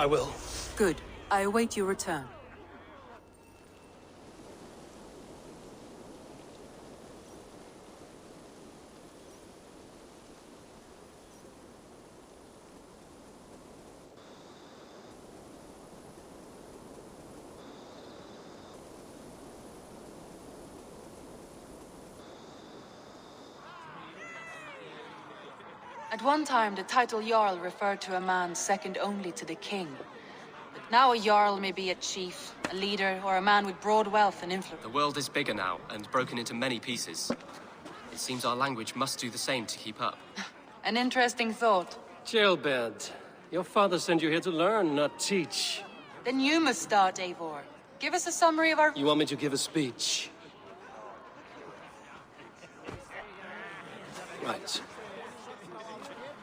I will. Good. I await your return. At one time, the title Jarl referred to a man second only to the king. But now a Jarl may be a chief, a leader, or a man with broad wealth and influence. The world is bigger now, and broken into many pieces. It seems our language must do the same to keep up. An interesting thought. Jailbird, your father sent you here to learn, not teach. Then you must start, Eivor. Give us a summary of our... You want me to give a speech? Right.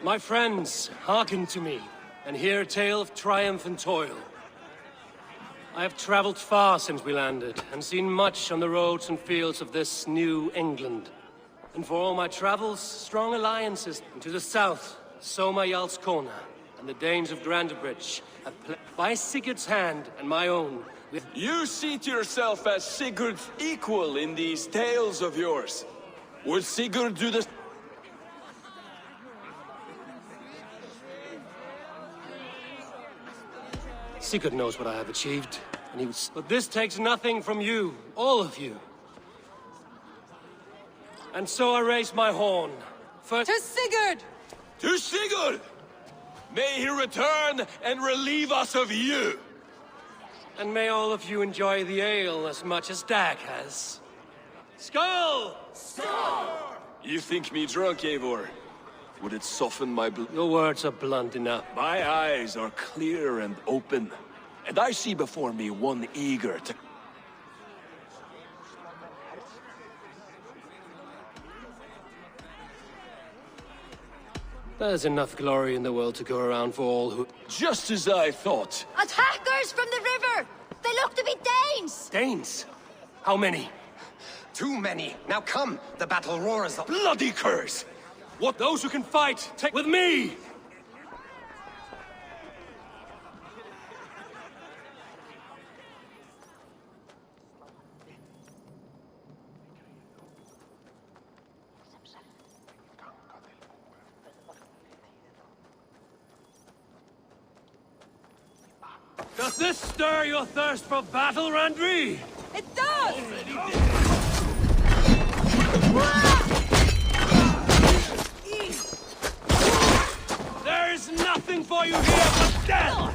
My friends, hearken to me, and hear a tale of triumph and toil. I have traveled far since we landed, and seen much on the roads and fields of this new England. And for all my travels, strong alliances. And to the south, Soma Jarl's Corner, and the Danes of Grandebridge have by Sigurd's hand and my own. You see to yourself as Sigurd's equal in these tales of yours. Would Sigurd do the... Sigurd knows what I have achieved, and he was... But this takes nothing from you, all of you. And so I raise my horn. For... To Sigurd! To Sigurd! May he return and relieve us of you! And may all of you enjoy the ale as much as Dag has. Skull! Skull! You think me drunk, Eivor? Would it soften my blood? Your words are blunt enough. My eyes are clear and open, and I see before me one eager to... There's enough glory in the world to go around for all who... Just as I thought. Attackers from the river! They look to be Danes! Danes? How many? Too many. Now come, the battle roars up. Bloody curse! What? Those who can fight, take with me! Does this stir your thirst for battle, Randri? It does! There is nothing for you here but death!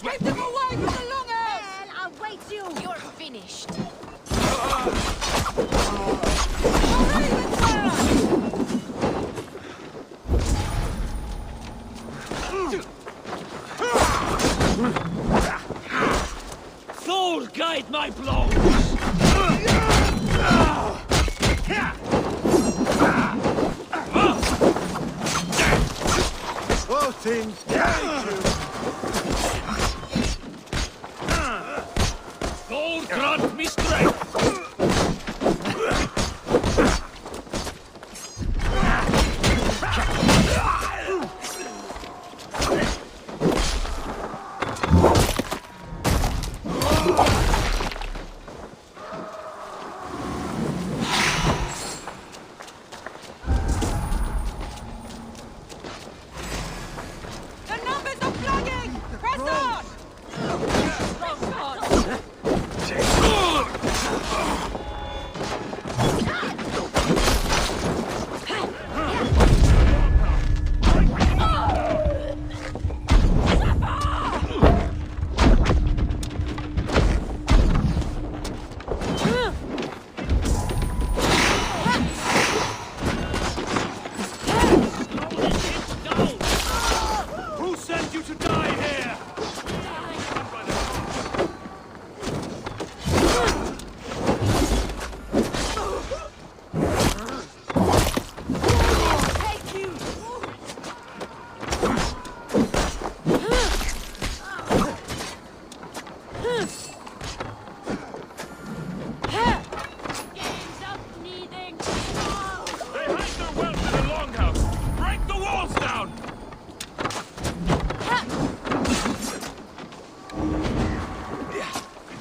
Keep them away from the longhouse! And I'll wait you! You're finished. Soul guide my blows! Voting Gold grant me strength!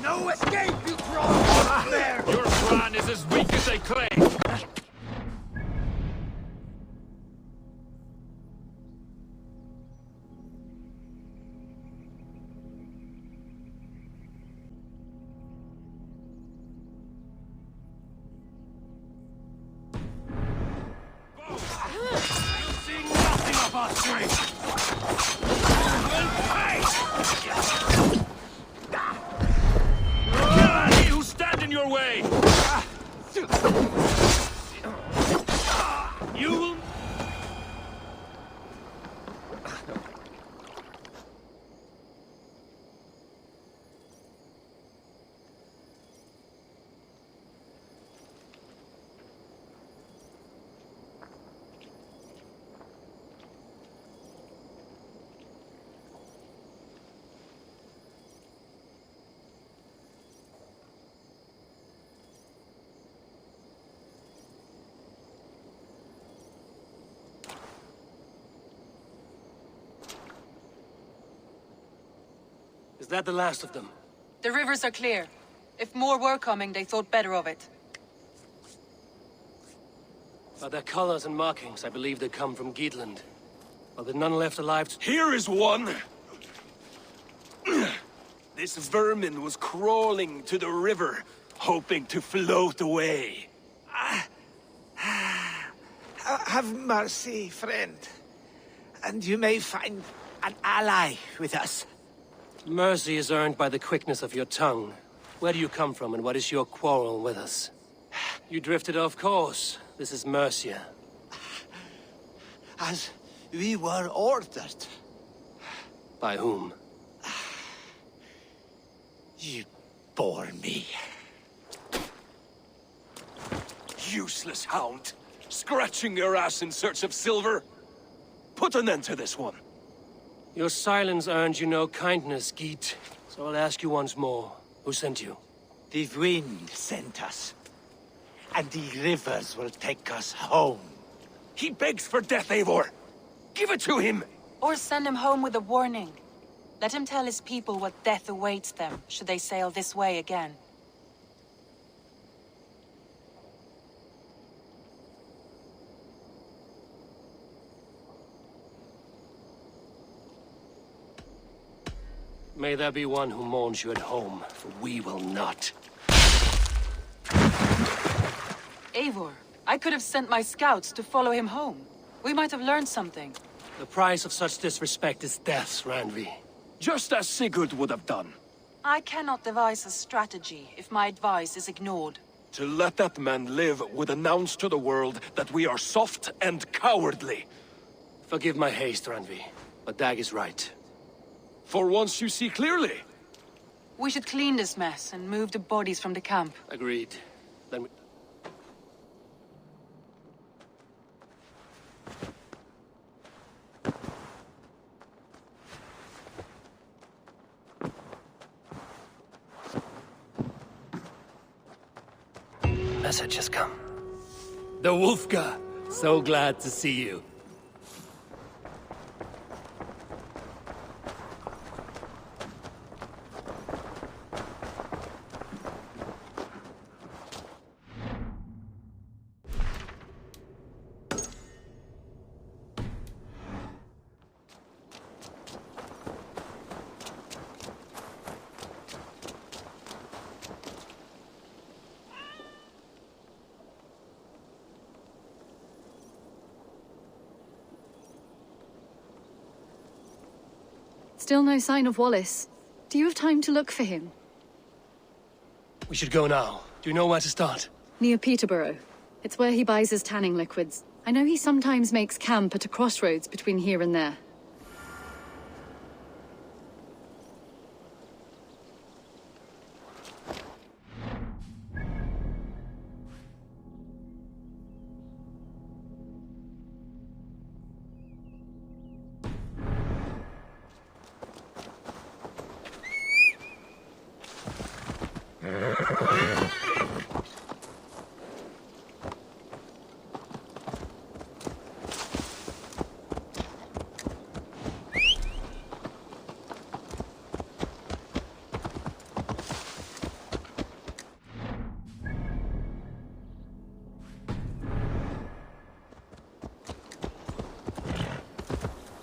No escape, you troll! There! Your plan is as weak as they claim! Is that the last of them? The rivers are clear. If more were coming, they thought better of it. By their colors and markings, I believe they come from Geatland. Are there none left alive to... Here is one! This vermin was crawling to the river, hoping to float away. Have mercy, friend. And you may find an ally with us. Mercy is earned by the quickness of your tongue. Where do you come from, and what is your quarrel with us? You drifted off course. This is Mercia. As we were ordered. By whom? You bore me. Useless hound! Scratching your ass in search of silver! Put an end to this one! Your silence earned you no kindness, Geet. So I'll ask you once more. Who sent you? The wind sent us. And the rivers will take us home. He begs for death, Eivor! Give it to him! Or send him home with a warning. Let him tell his people what death awaits them, should they sail this way again. May there be one who mourns you at home, for we will not. Eivor, I could have sent my scouts to follow him home. We might have learned something. The price of such disrespect is death, Randvi. Just as Sigurd would have done. I cannot devise a strategy if my advice is ignored. To let that man live would announce to the world that we are soft and cowardly. Forgive my haste, Randvi, but Dag is right. For once you see clearly. We should clean this mess and move the bodies from the camp. Agreed. Then we... Message has come. The Wolfga! So glad to see you. Still no sign of Wallace. Do you have time to look for him? We should go now. Do you know where to start? Near Peterborough. It's where he buys his tanning liquids. I know he sometimes makes camp at a crossroads between here and there.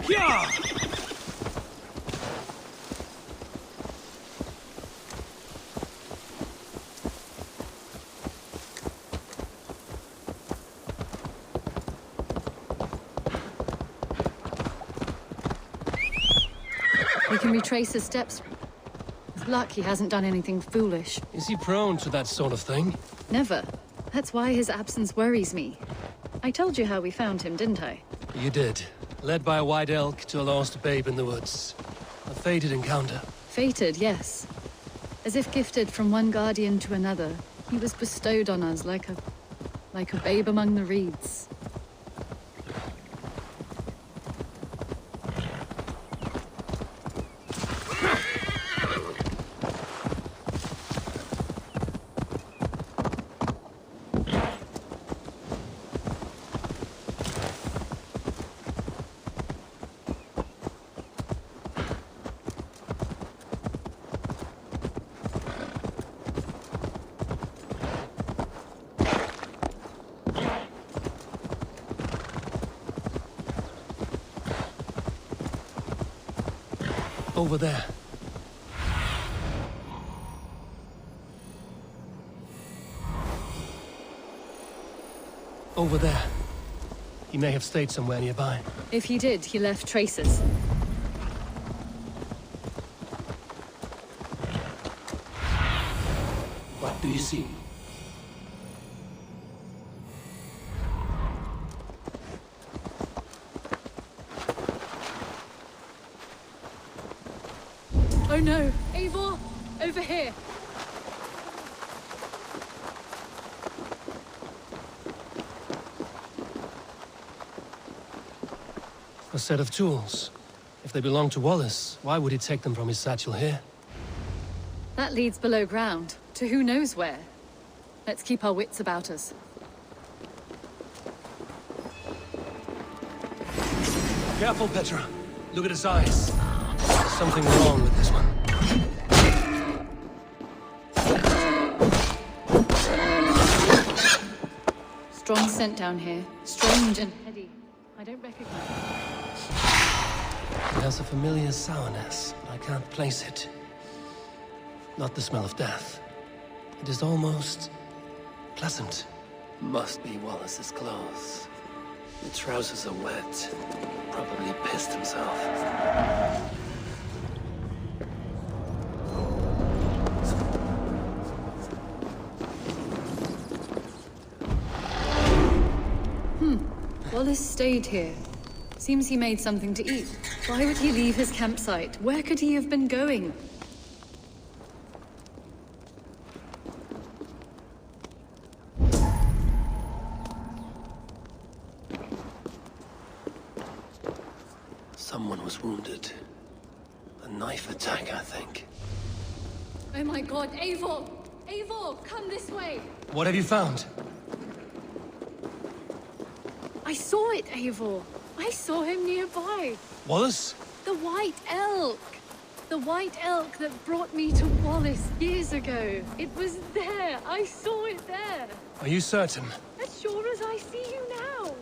Yeah! We can retrace his steps. With luck, he hasn't done anything foolish. Is he prone to that sort of thing? Never. That's why his absence worries me. I told you how we found him, didn't I? You did. Led by a white elk to a lost babe in the woods. A fated encounter. Fated, yes. As if gifted from one guardian to another, he was bestowed on us like a babe among the reeds. Over there. Over there. He may have stayed somewhere nearby. If he did, he left traces. What do you see? Oh no! Eivor! Over here! A set of tools. If they belong to Wallace, why would he take them from his satchel here? That leads below ground, to who knows where. Let's keep our wits about us. Careful, Petra. Look at his eyes. There's something wrong with this one. Strong scent down here. Strange and heady. I don't recognize it. It has a familiar sourness, but I can't place it. Not the smell of death. It is almost pleasant. Must be Wallace's clothes. The trousers are wet. Probably pissed himself. Wallace stayed here. Seems he made something to eat. Why would he leave his campsite? Where could he have been going? Someone was wounded. A knife attack, I think. Oh my god, Eivor! Eivor, come this way! What have you found? I saw it, Eivor. I saw him nearby. Wallace? The white elk! The white elk that brought me to Wallace years ago. It was there. I saw it there. Are you certain? As sure as I see you now.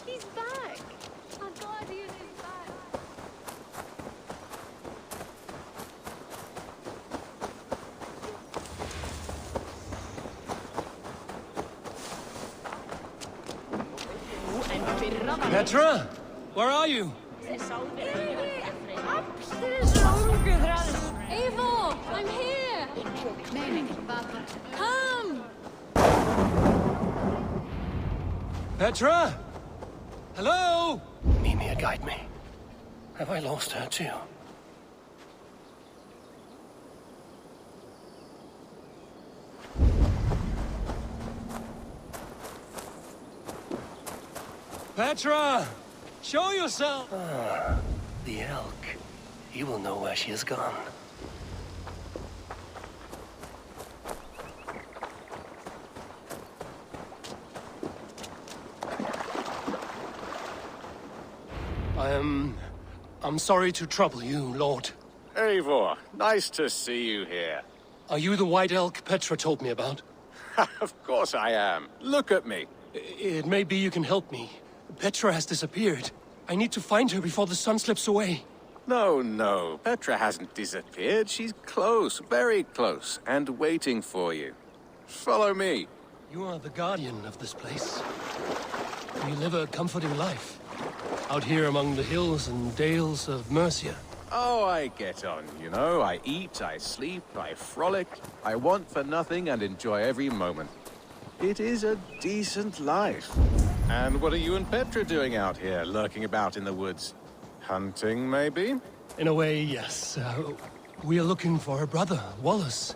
He's back. Our guardian is back. Petra? Where are you? Eivor, I'm here. Come. Petra? Hello? Mimir, guide me. Have I lost her too? Petra! Show yourself! Ah, the elk. He will know where she has gone. I'm sorry to trouble you, Lord. Eivor, nice to see you here. Are you the white elk Petra told me about? Of course I am. Look at me. It may be you can help me. Petra has disappeared. I need to find her before the sun slips away. No, no. Petra hasn't disappeared. She's close, very close, and waiting for you. Follow me. You are the guardian of this place. You live a comforting life. Out here among the hills and dales of Mercia. Oh, I get on, you know. I eat, I sleep, I frolic. I want for nothing and enjoy every moment. It is a decent life. And what are you and Petra doing out here, lurking about in the woods? Hunting, maybe? In a way, yes. We are looking for her brother, Wallace.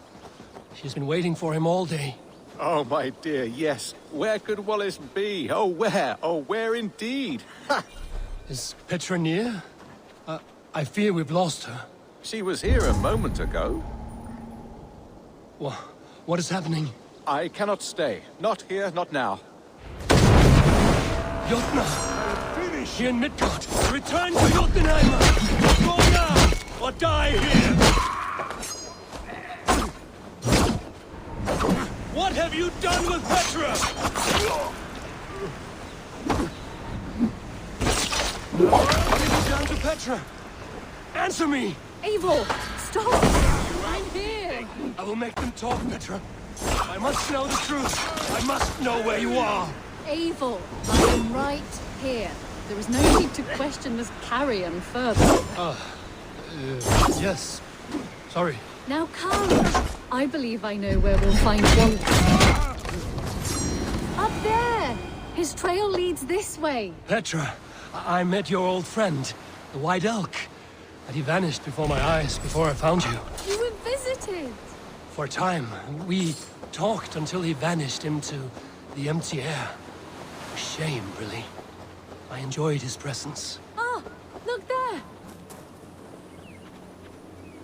She's been waiting for him all day. Oh, my dear, yes. Where could Wallace be? Oh, where? Oh, where indeed? Ha! Is Petra near? I fear we've lost her. She was here a moment ago. What is happening? I cannot stay. Not here, not now. Jotnar! Finish! Here in Midgard! Return to Jotunheimer! Go now! Or die here! What have you done with Petra? What have you done to Petra? Answer me! Eivor, stop! I'm here! I will make them talk, Petra. I must know the truth. I must know where you are. Eivor, I am right here. There is no need to question this carrion further. Yes. Sorry. Now come. I believe I know where we'll find Wallace. Up there! His trail leads this way. Petra, I met your old friend, the White Elk. But he vanished before my eyes, before I found you. You were visited. For a time, we talked until he vanished into the empty air. A shame, really. I enjoyed his presence. Ah, look there.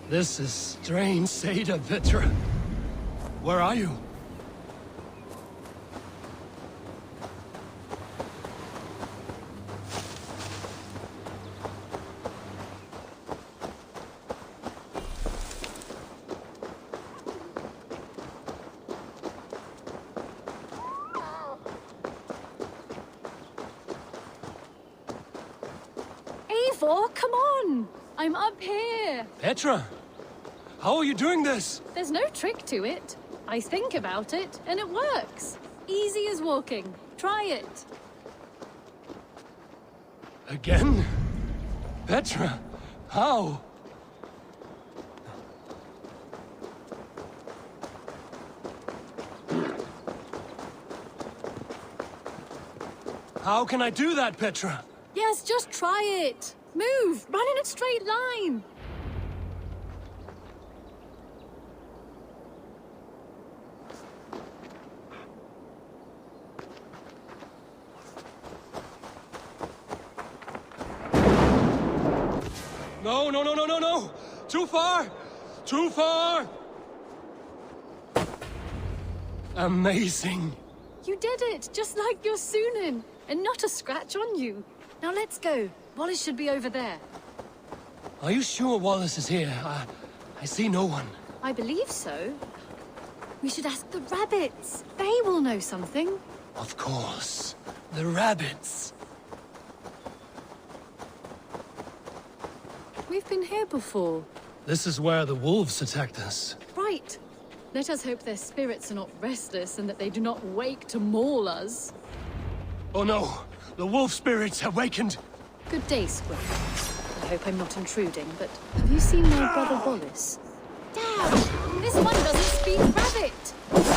This is strange, Seda, Petra. Where are you? Eivor, come on! I'm up here. Petra! How are you doing this? There's no trick to it. I think about it, and it works. Easy as walking. Try it. Again? Petra, how? How can I do that, Petra? Yes, just try it. Move! Run in a straight line! No, no, no, no, no, no! Too far! Too far! Amazing! You did it, just like your Sunan, and not a scratch on you. Now let's go. Wallace should be over there. Are you sure Wallace is here? I see no one. I believe so. We should ask the rabbits. They will know something. Of course. The rabbits. We've been here before. This is where the wolves attacked us. Right. Let us hope their spirits are not restless and that they do not wake to maul us. Oh no! The wolf spirits have wakened! Good day, Squid. I hope I'm not intruding, but have you seen my brother Wallace? Damn! This one doesn't speak rabbit!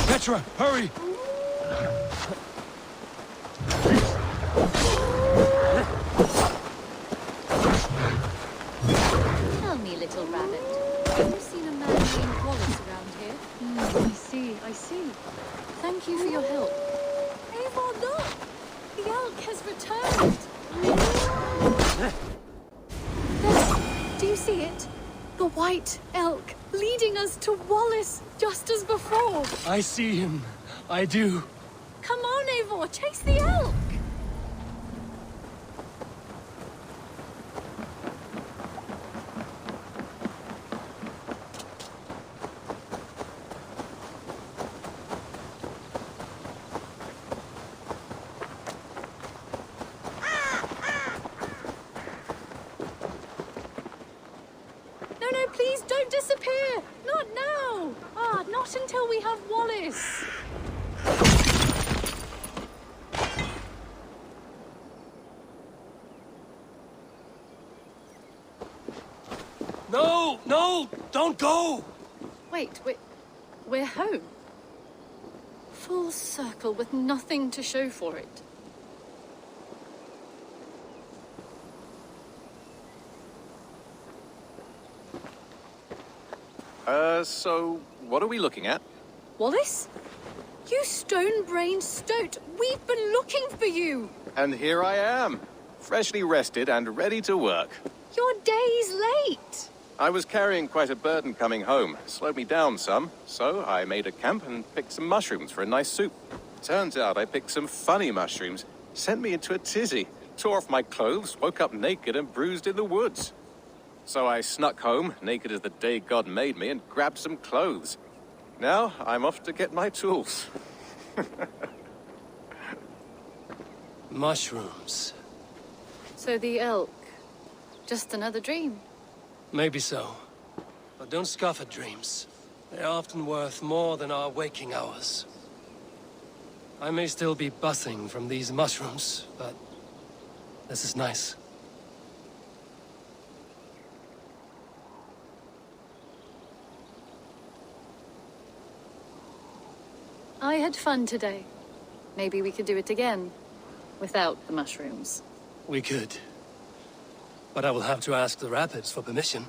Petra, hurry! Tell me, little rabbit, have you seen a man named Wallace around here? I see. Thank you for your help. Eivor, look! The elk has returned! There, do you see it? The white elk, leading us to Wallace, just as before. I see him. I do. Come on, Eivor, chase the elk! Wallace! No, no, don't go! Wait, we're home. Full circle with nothing to show for it. So what are we looking at? Wallace? You stone-brained stoat! We've been looking for you! And here I am, freshly rested and ready to work. You're days late! I was carrying quite a burden coming home. Slowed me down some, so I made a camp and picked some mushrooms for a nice soup. Turns out I picked some funny mushrooms. Sent me into a tizzy. Tore off my clothes, woke up naked and bruised in the woods. So I snuck home, naked as the day God made me, and grabbed some clothes. Now I'm off to get my tools. Mushrooms. So the elk, just another dream. Maybe so. But don't scoff at dreams. They're often worth more than our waking hours. I may still be buzzing from these mushrooms, but this is nice. I had fun today. Maybe we could do it again, without the mushrooms. We could. But I will have to ask the rapids for permission.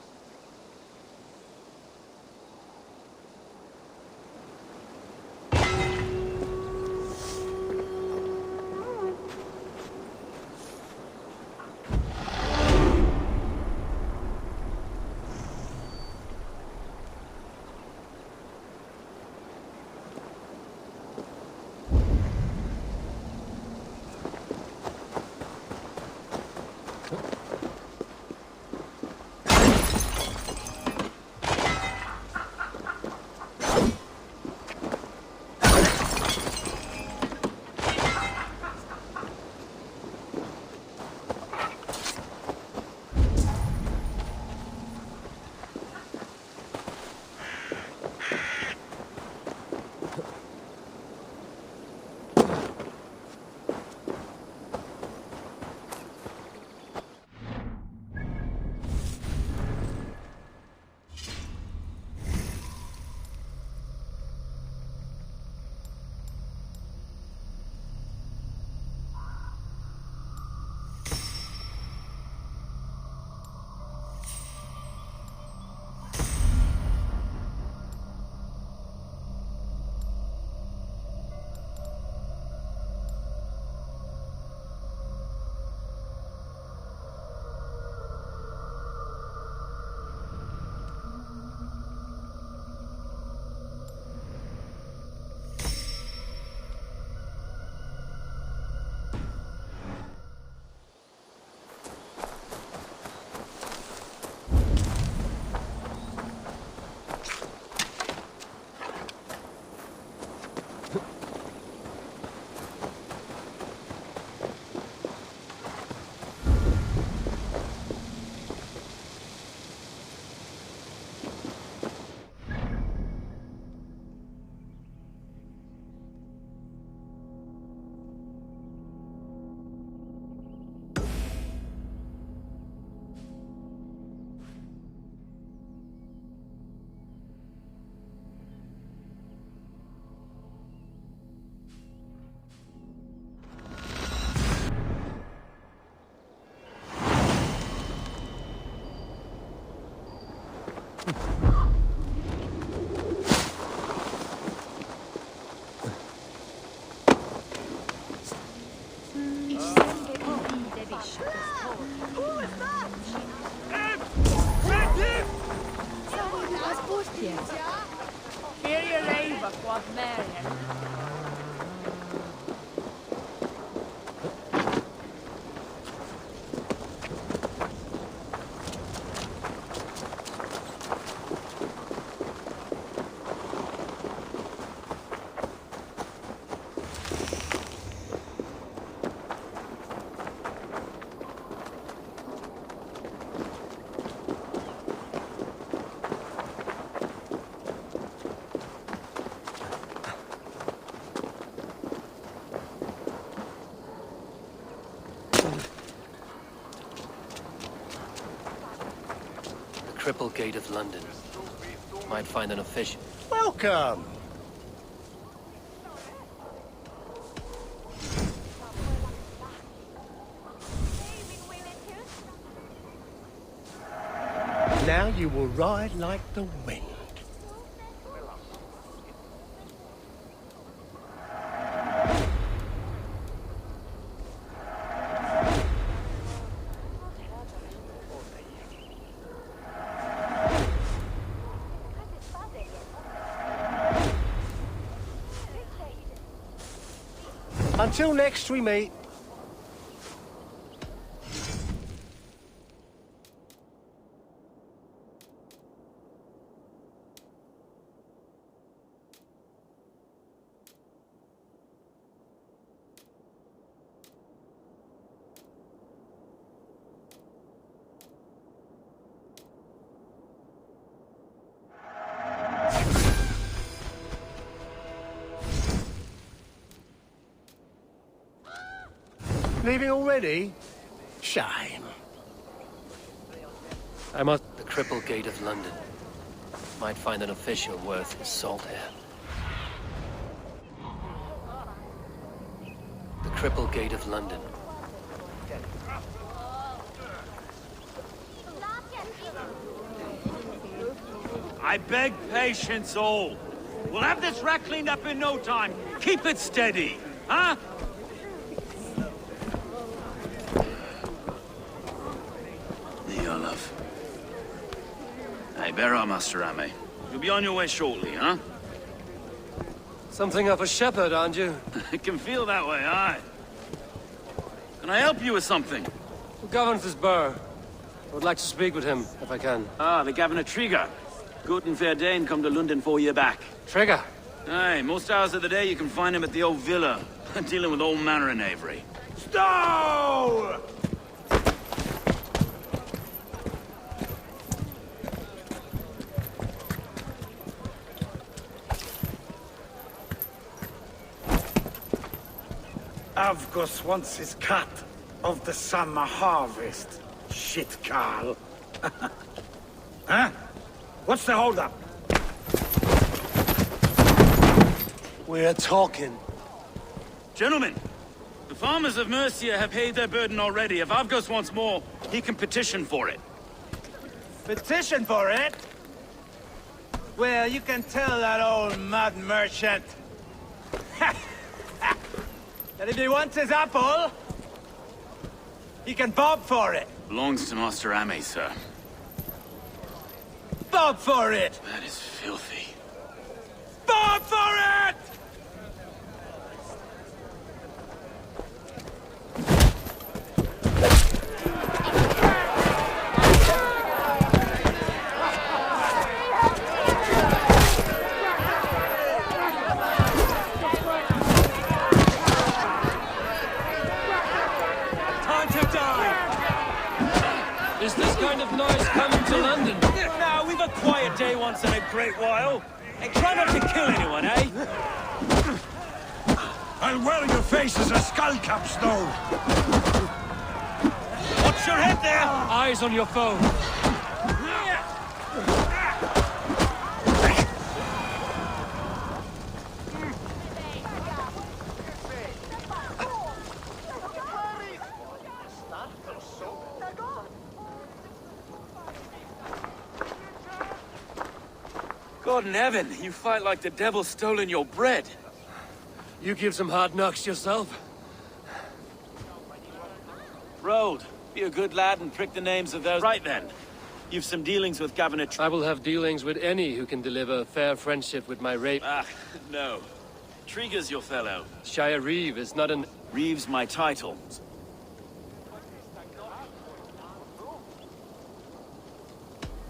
crippled gate of London. Might find an official. Welcome! Now you will ride like the wind. Until next we meet. Leaving already? Shame. I'm at the crippled gate of London. Might find an official worth his salt here. The crippled gate of London. I beg patience, all. We'll have this wreck cleaned up in no time. Keep it steady, huh? Hey, bear up, Master Ame. You'll be on your way shortly, huh? Something of a shepherd, aren't you? It can feel that way, aye. Can I help you with something? Who governs this burr? I would like to speak with him, if I can. Ah, the Governor Trigger. Good and fair Dane come to Lunden 4 year back. Trigger? Aye, most hours of the day you can find him at the old villa, dealing with all manner of knavery. Stow! Avgos wants his cut of the summer harvest. Shit, Carl. Huh? What's the holdup? We're talking. Gentlemen, the farmers of Mercia have paid their burden already. If Avgos wants more, he can petition for it. Petition for it? Well, you can tell that old mud merchant that if he wants his apple, he can bob for it. Belongs to Master Ame, sir. Bob for it! That is filthy. Bob for it! Is this kind of noise coming to London? Now, we've a quiet day once in a great while. And try not to kill anyone, eh? I'll wear your face as a skull cap, Snow. Watch your head there! Eyes on your foe. God in heaven, you fight like the devil's stolen your bread. You give some hard knocks yourself. Road, be a good lad and prick the names of those. Right then, you've some dealings with Governor I will have dealings with any who can deliver fair friendship with my rape. Ah, no. Trigger's your fellow. Shire Reeve is not an... Reeve's my title.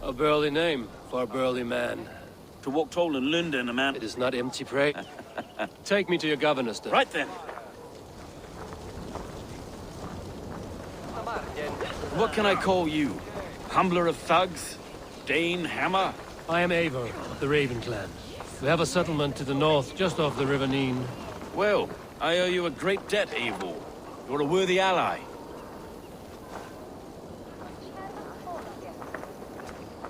A burly name for a burly man. To walk tall in Lunden, a man... It is not empty prey. Take me to your governor, then. Right then. What can I call you? Humbler of thugs? Dane Hammer? I am Eivor of the Raven clan. We have a settlement to the north, just off the River Neen. Well, I owe you a great debt, Eivor. You're a worthy ally.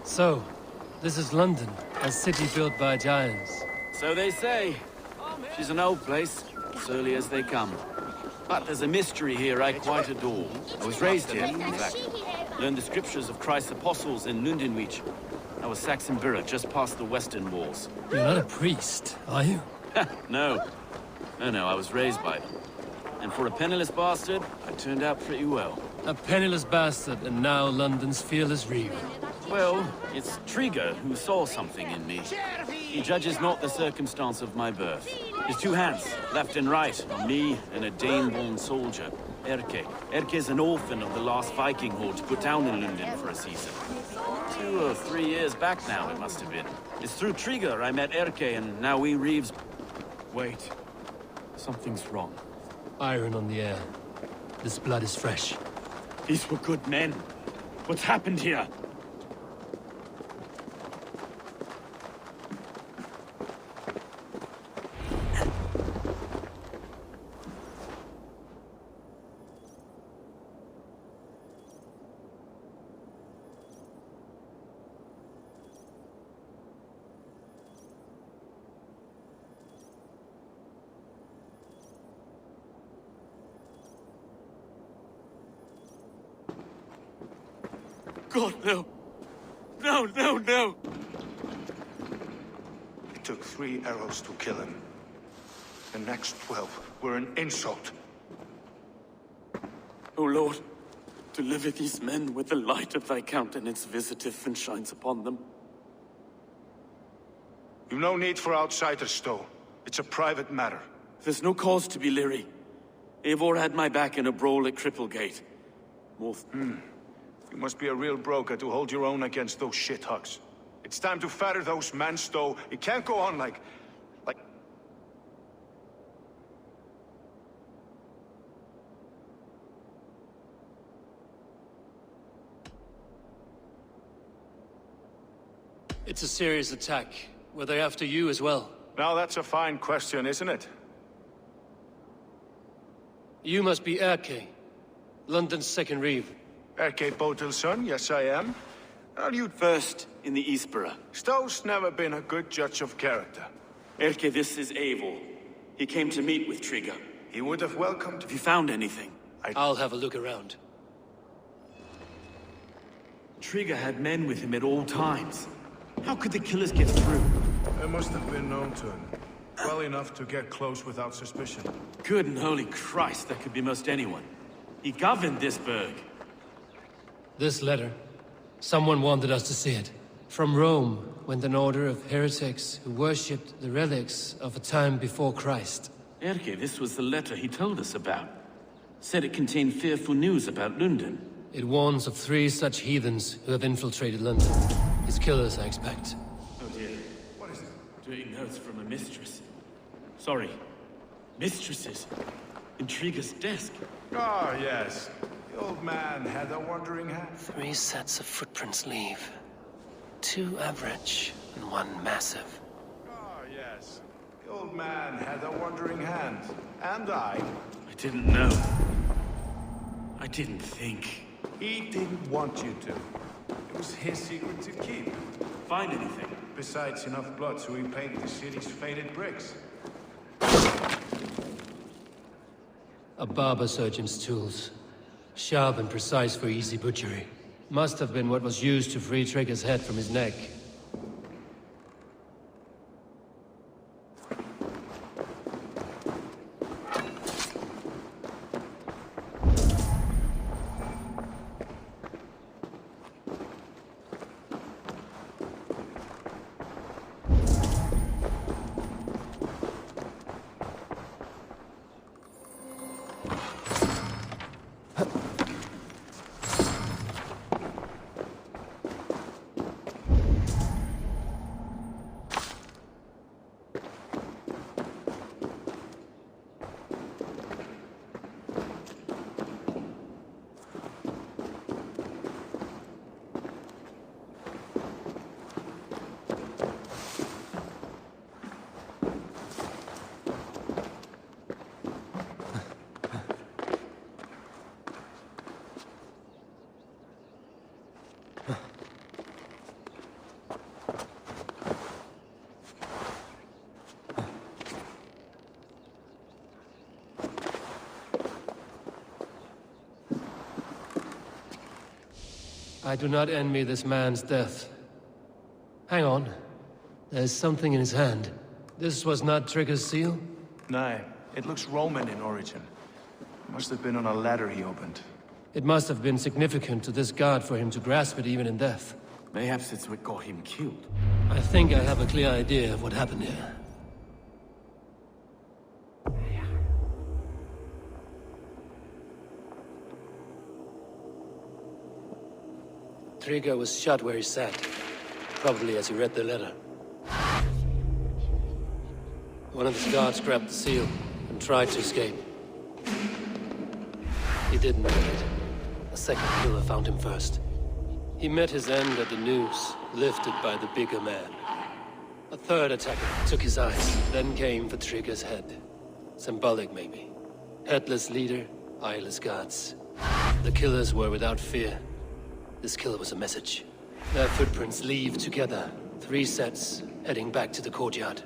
So, this is London, a city built by giants. So they say. She's an old place, as early as they come. But there's a mystery here I quite adore. I was raised here, in fact. Learned the scriptures of Christ's apostles in Lunden. I was Saxon Borough, just past the western walls. You're not a priest, are you? No. No, I was raised by them. And for a penniless bastard, I turned out pretty well. A penniless bastard, and now London's fearless reaver. Well, it's Trigger who saw something in me. He judges not the circumstance of my birth. His two hands, left and right, on me and a Dane-born soldier, Erke. Erke's an orphan of the last Viking horde put down in Lunden for a season. 2 or 3 years back now, it must have been. It's through Trigger I met Erke, and now we Reeves... Wait. Something's wrong. Iron on the air. This blood is fresh. These were good men. What's happened here? God, no. No. It took 3 arrows to kill him. The next 12 were an insult. O Lord, deliver these men with the light of thy countenance visiteth and shines upon them. You've no need for outsiders, Stowe. It's a private matter. There's no cause to be leery. Eivor had my back in a brawl at Cripplegate. You must be a real broker to hold your own against those shithugs. It's time to fetter those men, Stowe. It can't go on like... It's a serious attack. Were they after you as well? Now that's a fine question, isn't it? You must be Erke, London's second reeve. Erke Botel's son, yes I am. Are you... First in the Eastborough. Stowe's never been a good judge of character. Erke, this is Eivor. He came to meet with Trigger. He would have welcomed... Have you found anything? I'll have a look around. Trigger had men with him at all times. How could the killers get through? They must have been known to him. Well enough to get close without suspicion. Good and holy Christ, that could be most anyone. He governed this burg. This letter. Someone wanted us to see it. From Rome went an order of heretics who worshipped the relics of a time before Christ. Erke, this was the letter he told us about. Said it contained fearful news about Lunden. It warns of 3 such heathens who have infiltrated London. His killers, I expect. Oh dear. What is it? Dirty notes from a mistress. Sorry. Mistresses. In Trigger's desk. Ah, yes. The old man had a wandering hand. 3 sets of footprints leave. 2 average and 1 massive. Ah, yes. The old man had a wandering hand. And I didn't know. I didn't think. He didn't want you to. It was his secret to keep. Find anything? Besides enough blood to repaint the city's faded bricks. A barber surgeon's tools. Sharp and precise for easy butchery. Must have been what was used to free Trigger's head from his neck. I do not envy this man's death. Hang on. There's something in his hand. This was not Trigger's seal? No, it looks Roman in origin. Must have been on a ladder he opened. It must have been significant to this god for him to grasp it even in death. Perhaps it's what got him killed. I think I have a clear idea of what happened here. Trigger was shot where he sat, probably as he read the letter. One of his guards grabbed the seal and tried to escape. He didn't make it. A second killer found him first. He met his end at the noose, lifted by the bigger man. A third attacker took his eyes, then came for Trigger's head. Symbolic, maybe. Headless leader, eyeless guards. The killers were without fear. This kill was a message. Their footprints leave together. 3 sets, heading back to the courtyard.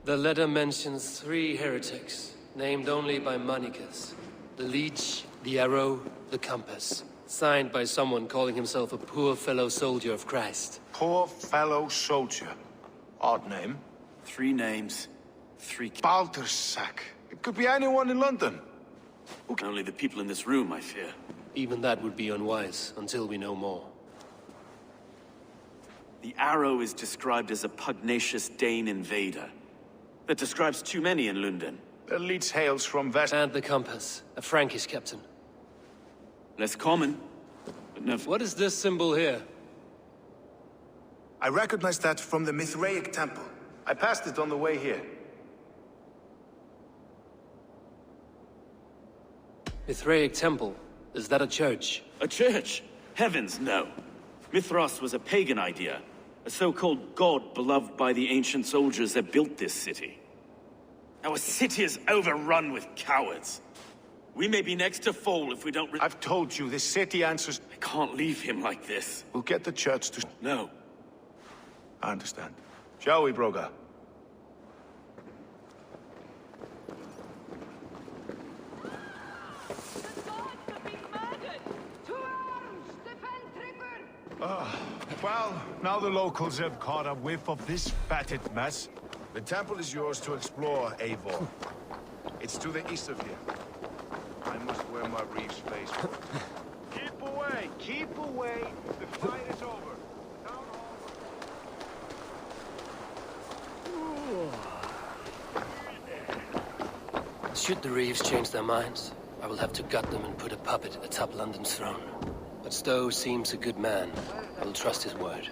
The letter mentions 3 heretics, named only by Manicus. The Leech, the Arrow, the Compass. Signed by someone calling himself a poor fellow soldier of Christ. Poor fellow soldier. Odd name. 3 names, 3... Baldersack. It could be anyone in London. Only the people in this room, I fear. Even that would be unwise, until we know more. The Arrow is described as a pugnacious Dane invader. That describes too many in Lunden. The Leech hails from West... And the Compass, a Frankish captain. Less common, but never... What is this symbol here? I recognize that from the Mithraic temple. I passed it on the way here. Mithraic temple? Is that a church? A church? Heavens, no. Mithras was a pagan idea. A so-called god beloved by the ancient soldiers that built this city. Our city is overrun with cowards. We may be next to fall if we don't... I've told you, this city answers... I can't leave him like this. We'll get the church to... No. I understand. Shall we, Broga? Well, now the locals have caught a whiff of this fatted mess. The temple is yours to explore, Eivor. It's to the east of here. I must wear my reef's face. Keep away! Keep away! The fight is over. Town hall. Should the Reeves change their minds, I will have to gut them and put a puppet atop London's throne. But Stowe seems a good man. I will trust his word.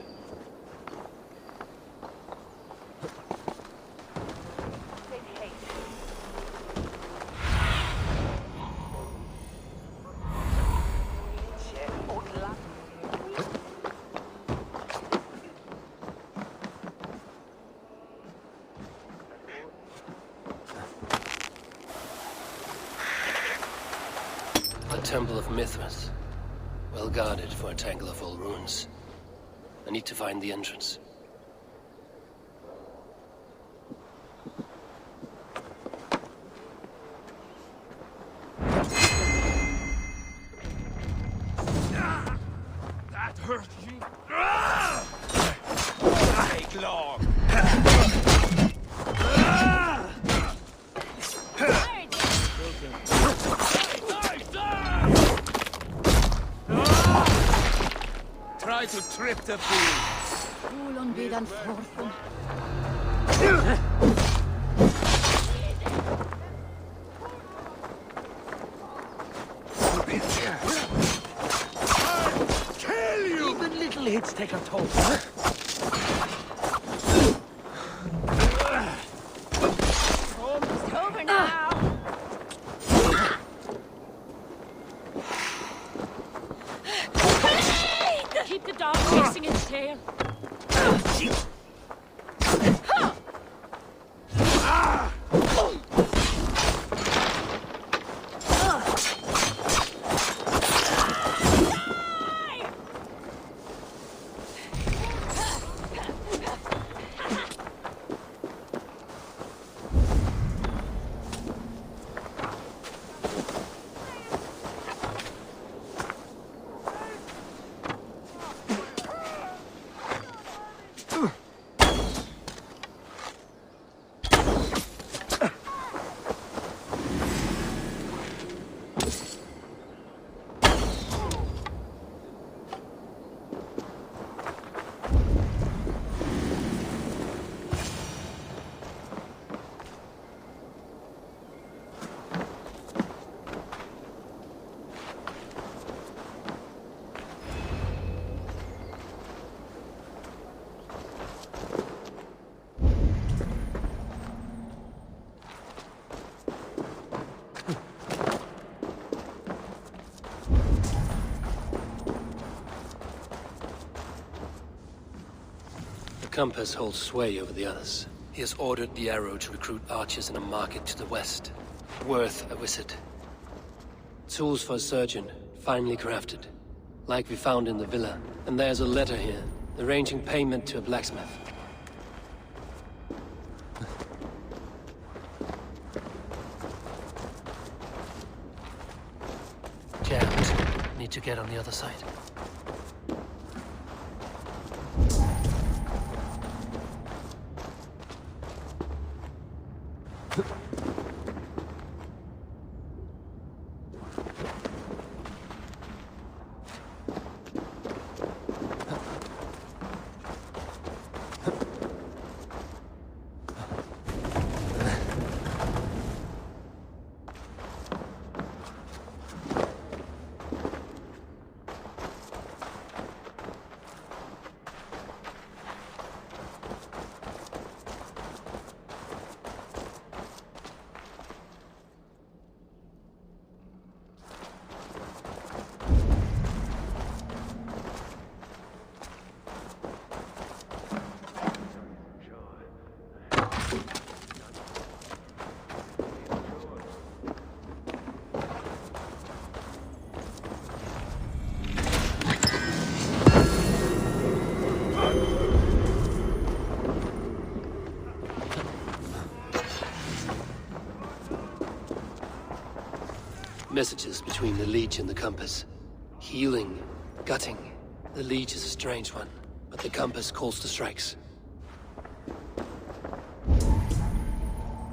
The Temple of Mithras. Well guarded for a tangle of old ruins. I need to find the entrance. That hurt you. Take long. Try to trip the fool. Roland be den forfen. Kill you! Even little hits take a toll. Almost over now. Keep the dog chasing its tail. compass holds sway over the others. He has ordered the arrow to recruit archers in a market to the west. Worth a visit. Tools for a surgeon, finely crafted. Like we found in the villa. And there's a letter here, arranging payment to a blacksmith. Jammed. Need to get on the other side. Messages between the Leech and the Compass. Healing, gutting. The Leech is a strange one, but the Compass calls the strikes.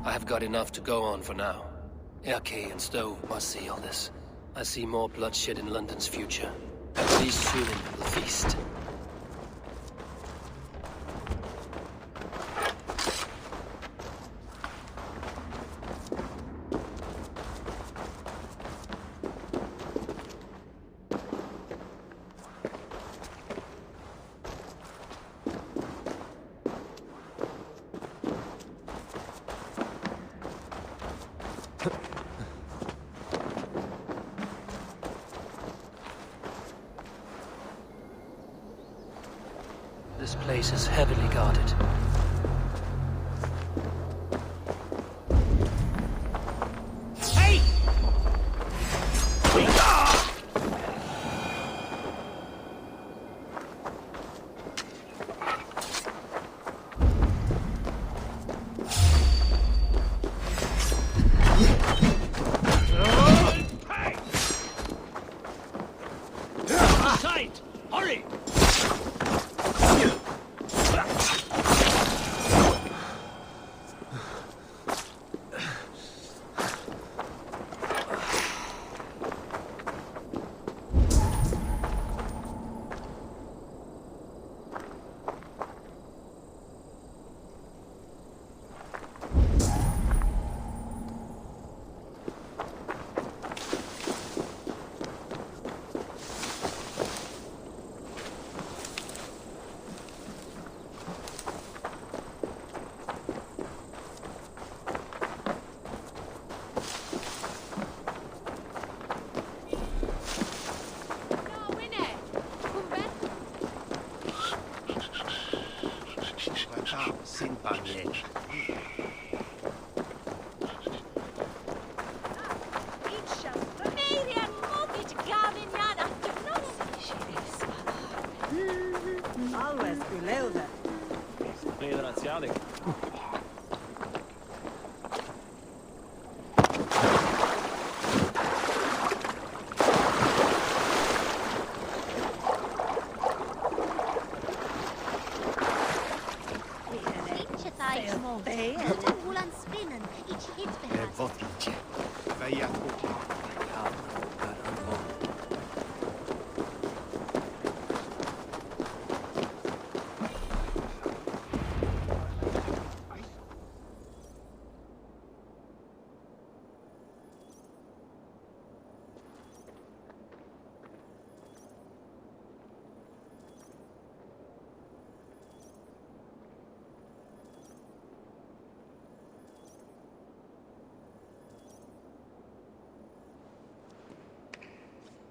I have got enough to go on for now. Erke and Stowe must see all this. I see more bloodshed in London's future. At least Lunden will feast. This place is heavily guarded. Hey! Tight! Hurry!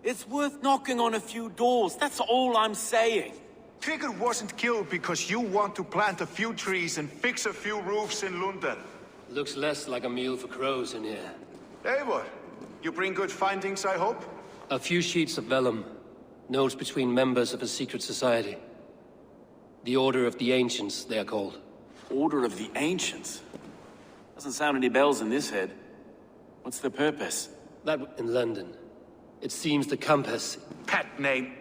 It's worth knocking on a few doors, that's all I'm saying. Trigger wasn't killed because you want to plant a few trees and fix a few roofs in Lunden. Looks less like a meal for crows in here. Eivor, you bring good findings, I hope? A few sheets of vellum. Notes between members of a secret society. The Order of the Ancients, they are called. Order of the Ancients? Doesn't sound any bells in this head. What's the purpose? That in London. It seems the compass... Pet name.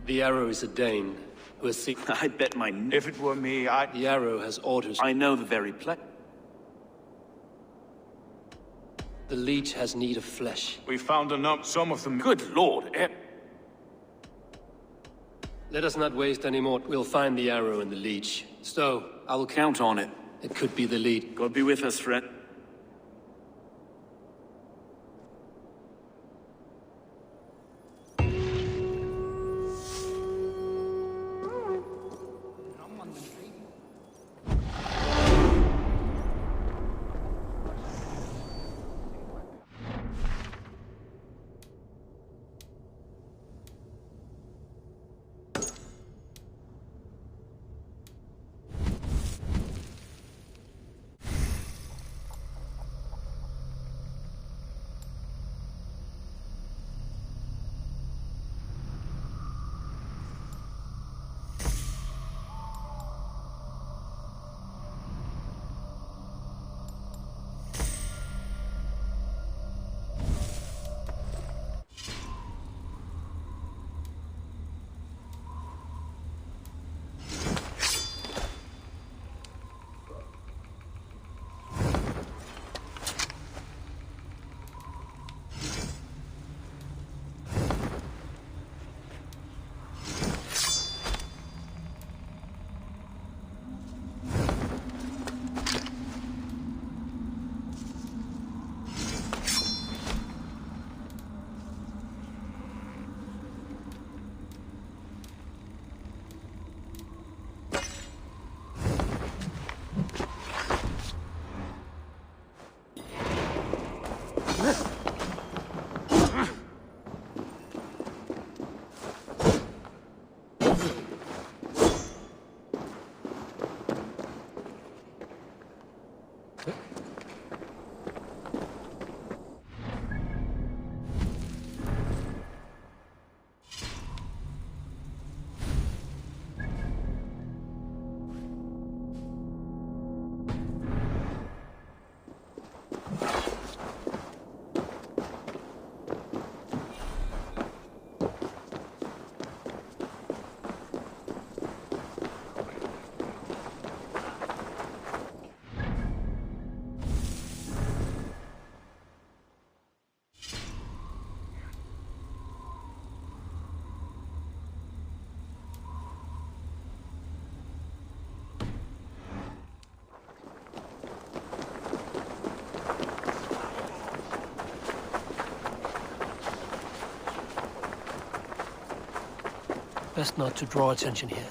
The arrow is a Dane, who has seen... I bet my... If it were me, The arrow has orders... I know the very place. The leech has need of flesh. We found some of them... Good lord, Let us not waste any more. We'll find the arrow and the leech. Stowe, I will count on it. It could be the lead. God be with us, friend. Best not to draw attention here.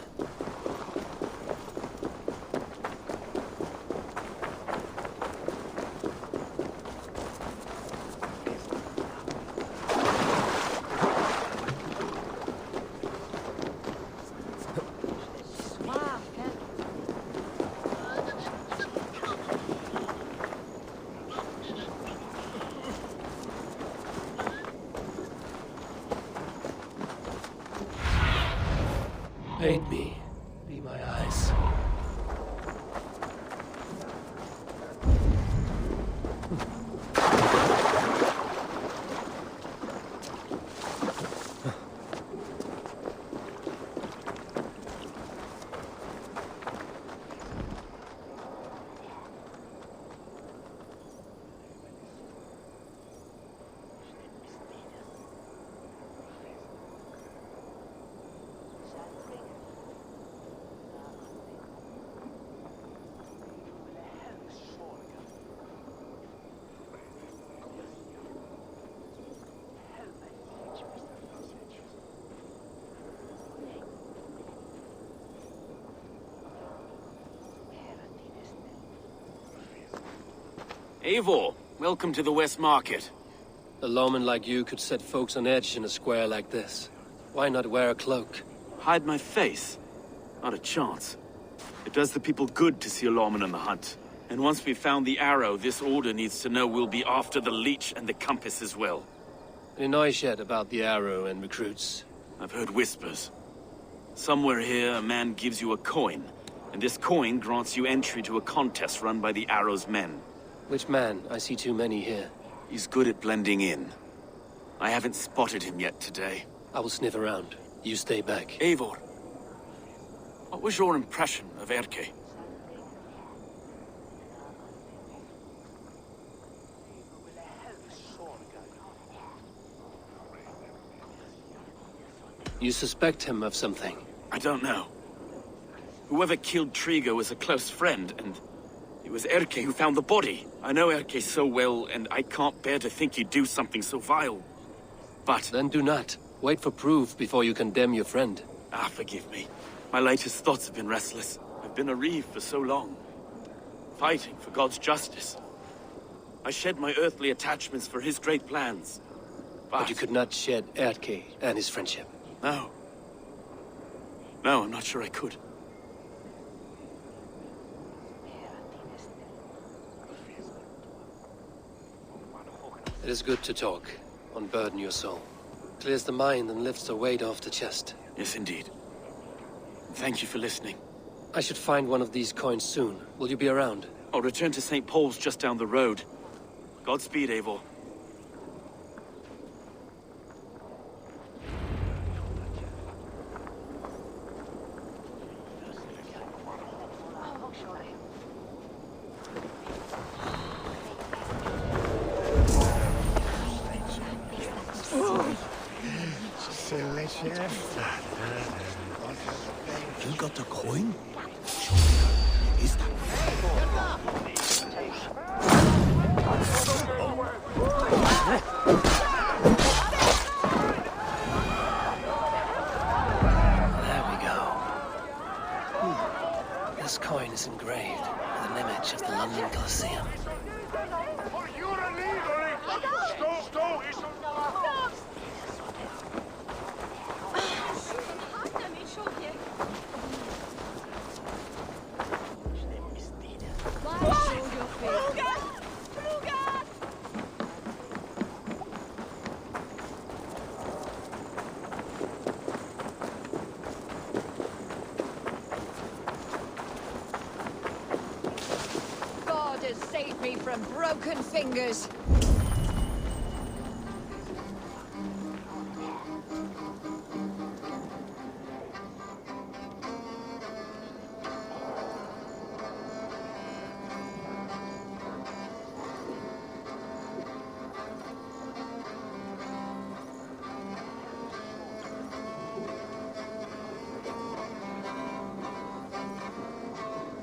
Aid me. Be my eyes. Eivor, welcome to the West Market. A lawman like you could set folks on edge in a square like this. Why not wear a cloak? Hide my face? Not a chance. It does the people good to see a lawman on the hunt. And once we've found the arrow, this order needs to know we'll be after the leech and the compass as well. Any noise yet about the arrow and recruits? I've heard whispers. Somewhere here, a man gives you a coin, and this coin grants you entry to a contest run by the arrow's men. Which man? I see too many here. He's good at blending in. I haven't spotted him yet today. I will sniff around. You stay back. Eivor, what was your impression of Erke? You suspect him of something? I don't know. Whoever killed Trigo was a close friend, and it was Erke who found the body. I know Erke so well, and I can't bear to think he'd do something so vile. But... Then do not. Wait for proof before you condemn your friend. Ah, forgive me. My latest thoughts have been restless. I've been a reeve for so long. Fighting for God's justice. I shed my earthly attachments for his great plans. But you could not shed Erke and his friendship. No. No, I'm not sure I could. It is good to talk. Unburden your soul. Clears the mind and lifts the weight off the chest. Yes, indeed. Thank you for listening. I should find one of these coins soon. Will you be around? I'll return to St. Paul's just down the road. Godspeed, Eivor. You got the coin? Is that... There we go. This coin is engraved with an image of the London Colosseum. God has saved me from broken fingers.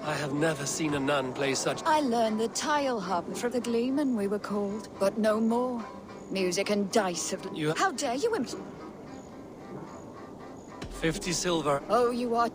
I have never seen a nun play such... I learned the tile hub for the Gleeman, we were called, but no more. Music and dice have... You... How dare you 50 silver. Oh, you are...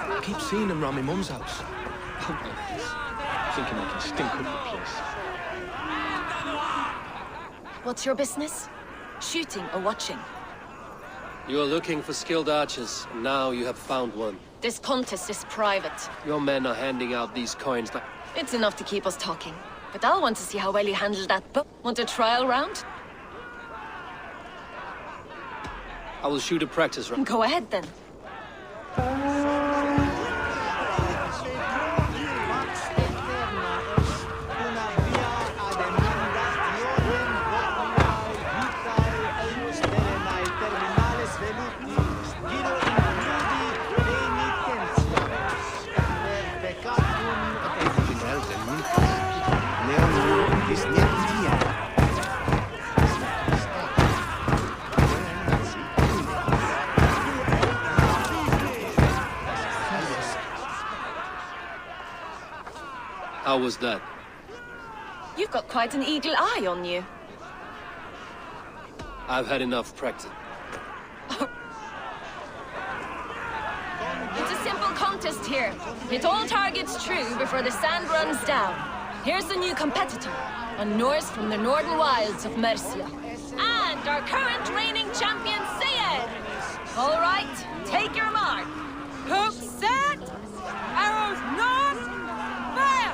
I keep seeing them round my mum's house. Thinking I can stink up the place. What's your business? Shooting or watching? You are looking for skilled archers, and now you have found one. This contest is private. Your men are handing out these coins like... It's enough to keep us talking. But I'll want to see how well you handle that book. Want a trial round? I will shoot a practice round. Go ahead, then. How was that? You've got quite an eagle eye on you. I've had enough practice. It's a simple contest here. Hit all targets true before the sand runs down. Here's the new competitor, a Norse from the northern wilds of Mercia. And our current reigning champion, Sayed! All right, take your mark. Hook set! Arrows north! Fire!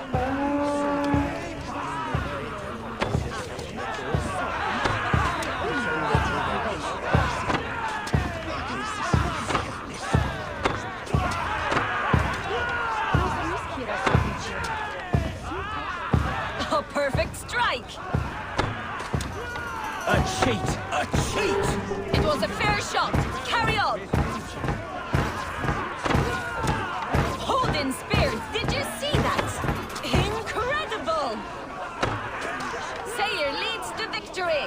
A perfect strike! A cheat! A cheat! It was a fair shot. Carry on! Holding spears, did you see that? Incredible! Sayer leads to victory!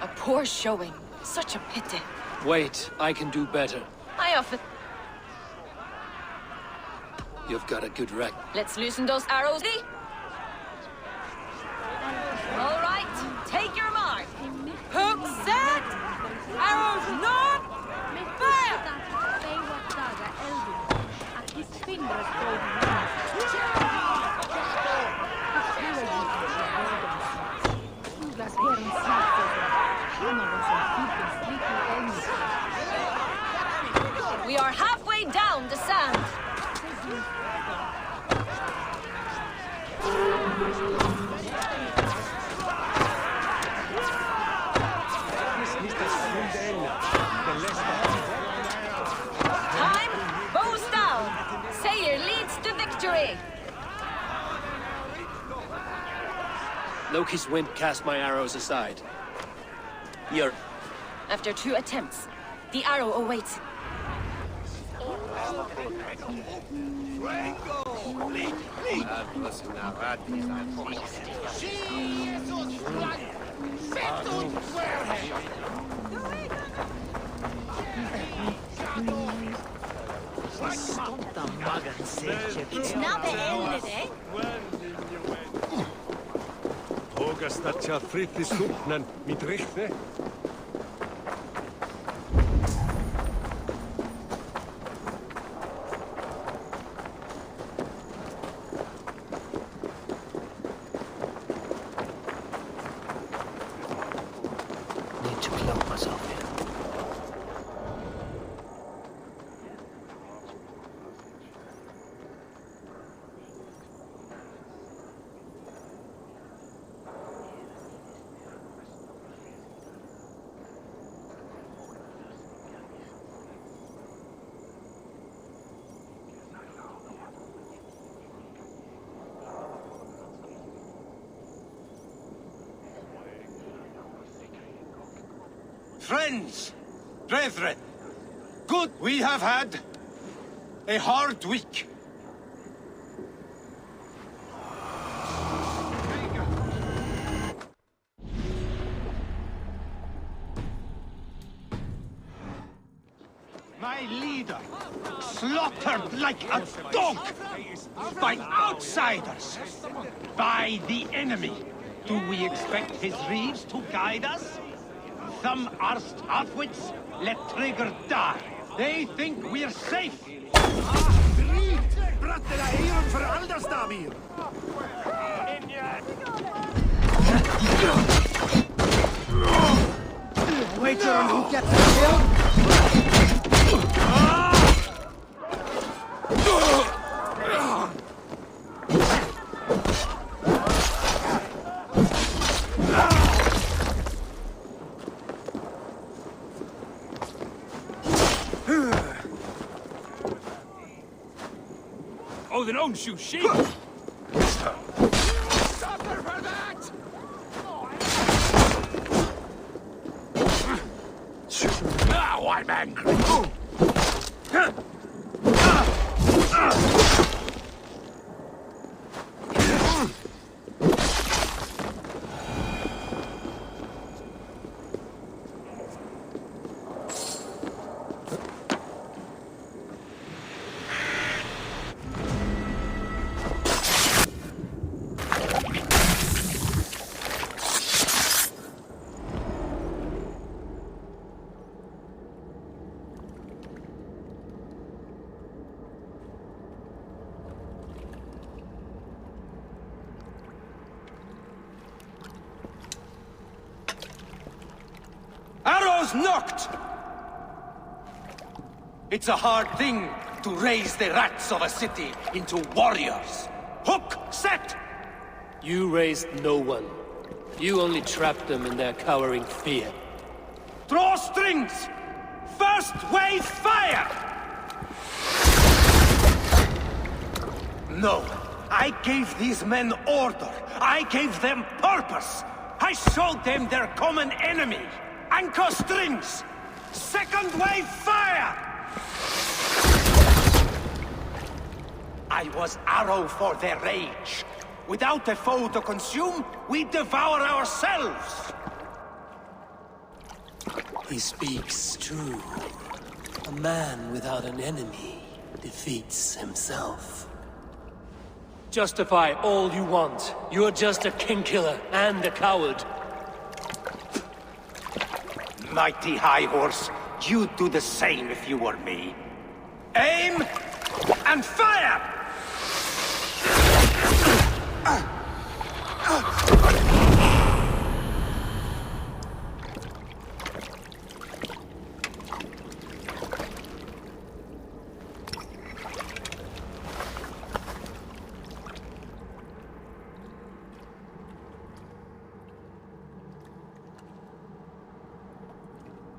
A poor showing. Such a pity. Wait, I can do better. I often... You've got a good record. Let's loosen those arrows. All right, take your mark. Hook set! Arrows north! Fire! We are halfway down the sand. Time, bows down. Sayer leads to victory. Loki's wind cast my arrows aside. You're... After 2 attempts, the arrow awaits. It's not the end of it. Tågastatja fritti suknan mit rikne. Need to cloak myself here. Friends, brethren, good, we have had a hard week. My leader, slaughtered like a dog by outsiders, by the enemy. Do we expect his reeds to guide us? Some arsed halfwits let Trigger die. They think we're safe. Wager on who gets the kill? Odin owns you, sheep! Suffer for that! Now I'm angry! was knocked! It's a hard thing to raise the rats of a city into warriors. Hook, set! You raised no one. You only trapped them in their cowering fear. Draw strings! First wave fire! No, I gave these men order. I gave them purpose. I showed them their common enemy. Anchor strings! Second wave fire! I was arrow for their rage. Without a foe to consume, we devour ourselves! He speaks true. A man without an enemy defeats himself. Justify all you want. You're just a king-killer and a coward. Mighty High Horse, you'd do the same if you were me. Aim and fire!